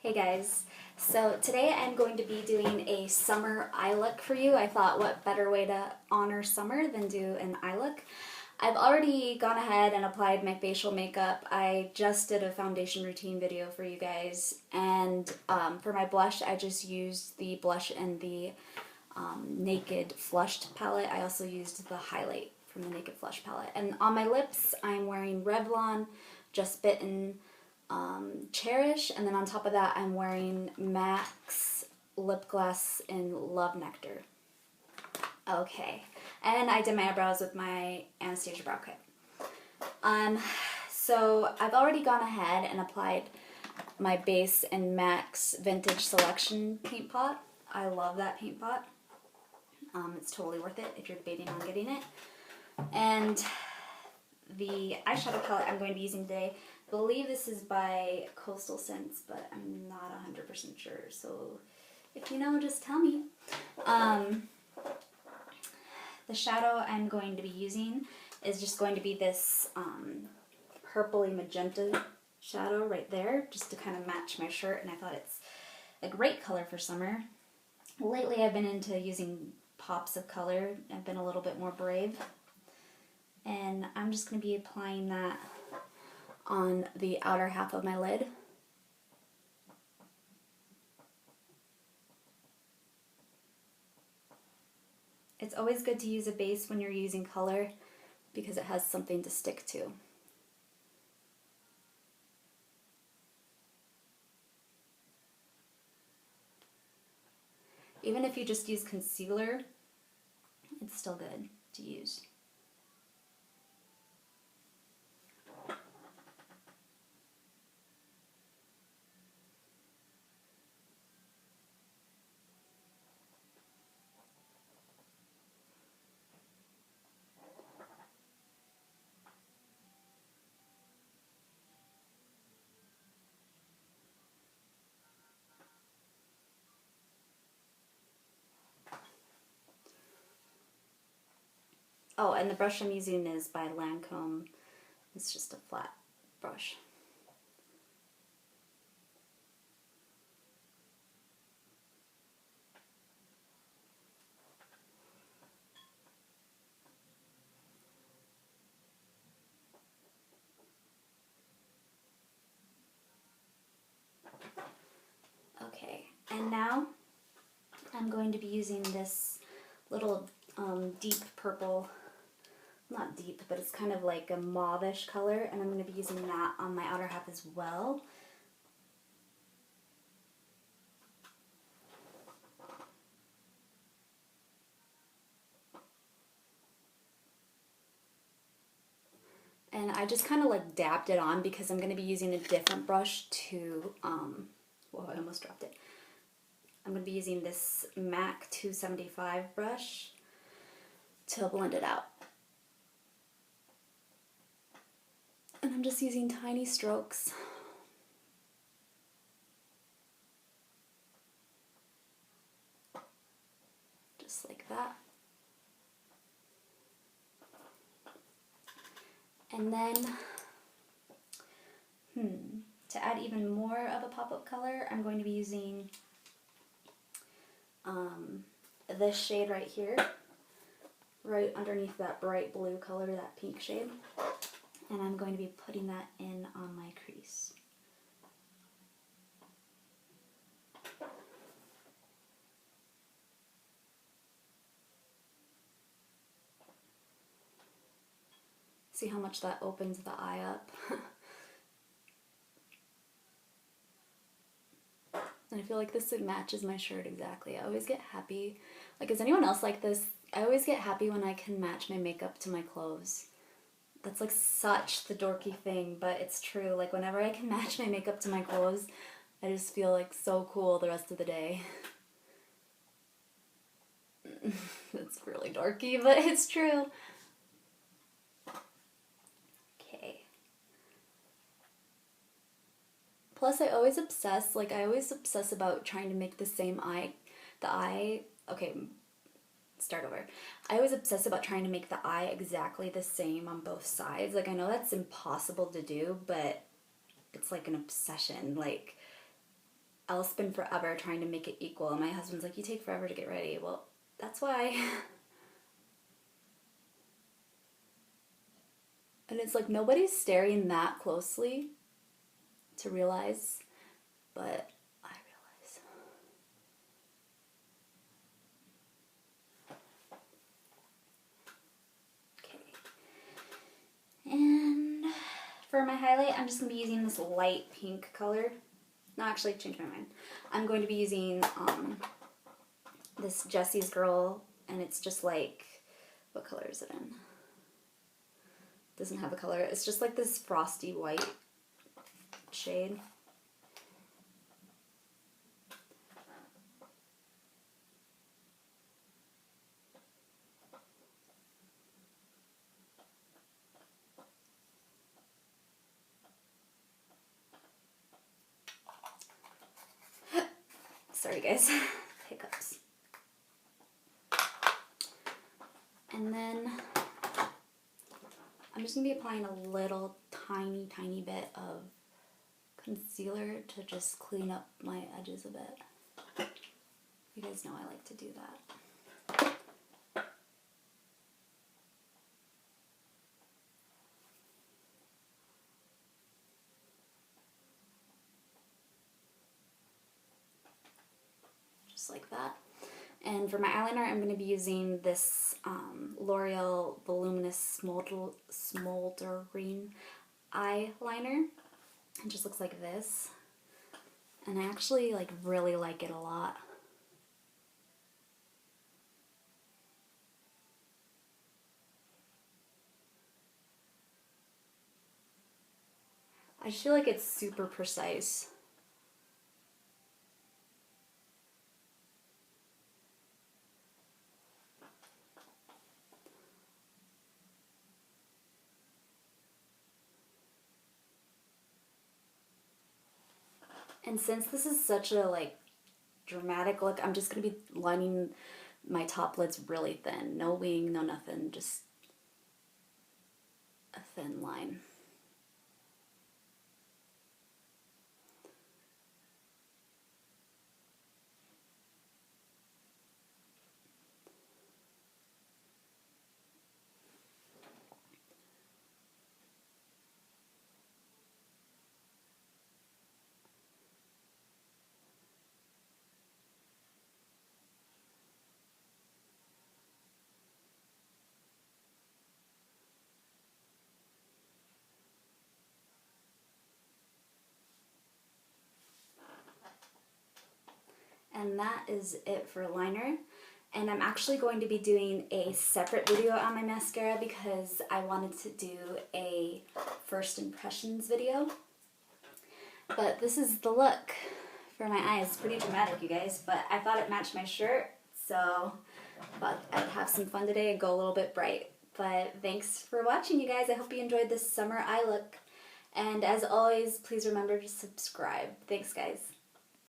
Hey guys, so today I'm going to be doing a summer eye look for you. I thought what better way to honor summer than do an eye look. I've already gone ahead and applied my facial makeup. I just did a foundation routine video for you guys, and for my blush I just used the blush in the Naked Flushed palette. I also used the highlight from the Naked Flush palette. And on my lips I'm wearing Revlon Just Bitten Cherish, and then on top of that I'm wearing MAC's lip gloss in Love Nectar. Okay, and I did my eyebrows with my Anastasia Brow Kit. So I've already gone ahead and applied my base in MAC's Vintage Selection paint pot. I love that paint pot. It's totally worth it if you're debating on getting it. And the eyeshadow palette I'm going to be using today, I believe this is by Coastal Scents, but I'm not 100% sure, so if you know, just tell me. The shadow I'm going to be using is just going to be this purpley magenta shadow right there, just to kind of match my shirt, and I thought it's a great color for summer. Lately I've been into using pops of color. I've been a little bit more brave. And I'm just going to be applying that on the outer half of my lid. It's always good to use a base when you're using color because it has something to stick to. Even if you just use concealer, it's still good to use. Oh, and the brush I'm using is by Lancome. It's just a flat brush. Okay, and now I'm going to be using this little deep purple, not deep, but it's kind of like a mauve-ish color, and I'm going to be using that on my outer half as well. And I just kind of like dabbed it on because I'm going to be using a different brush to, whoa, I almost dropped it. I'm going to be using this MAC 275 brush to blend it out. And I'm just using tiny strokes. Just like that. And then, to add even more of a pop of color, I'm going to be using this shade right here, right underneath that bright blue color, that pink shade. And I'm going to be putting that in on my crease. See how much that opens the eye up? And I feel like this matches my shirt exactly. I always get happy. Like, is anyone else like this? I always get happy when I can match my makeup to my clothes. That's like such the dorky thing, but it's true. Like, whenever I can match my makeup to my clothes, I just feel like so cool the rest of the day. It's really dorky, but it's true. Okay. Plus, I always obsess about trying to make the same eye, okay, start over. I always obsess about trying to make the eye exactly the same on both sides. Like, I know that's impossible to do, but it's like an obsession. Like, I'll spend forever trying to make it equal. And my husband's like, you take forever to get ready. Well, that's why. And it's like nobody's staring that closely to realize, but I realize. Okay. And for my highlight, I'm just going to be using this light pink color. No, actually, changed my mind. I'm going to be using this Jessie's Girl, and it's just like, what color is it in? Doesn't have a color. It's just like this frosty white shade. Sorry guys, hiccups. And then I'm just going to be applying a little tiny bit of concealer to just clean up my edges a bit. You guys know I like to do that. Just like that. And for my eyeliner, I'm going to be using this L'Oreal Voluminous Smoldering eyeliner. It just looks like this. And I actually really like it a lot. I feel like it's super precise. And since this is such a dramatic look, I'm just going to be lining my top lids really thin. No wing, no nothing, just a thin line. And that is it for liner. And I'm actually going to be doing a separate video on my mascara because I wanted to do a first impressions video. But this is the look for my eyes. It's pretty dramatic, you guys, but I thought it matched my shirt, so I thought I'd have some fun today and go a little bit bright. But thanks for watching, you guys. I hope you enjoyed this summer eye look. And as always, please remember to subscribe. Thanks, guys.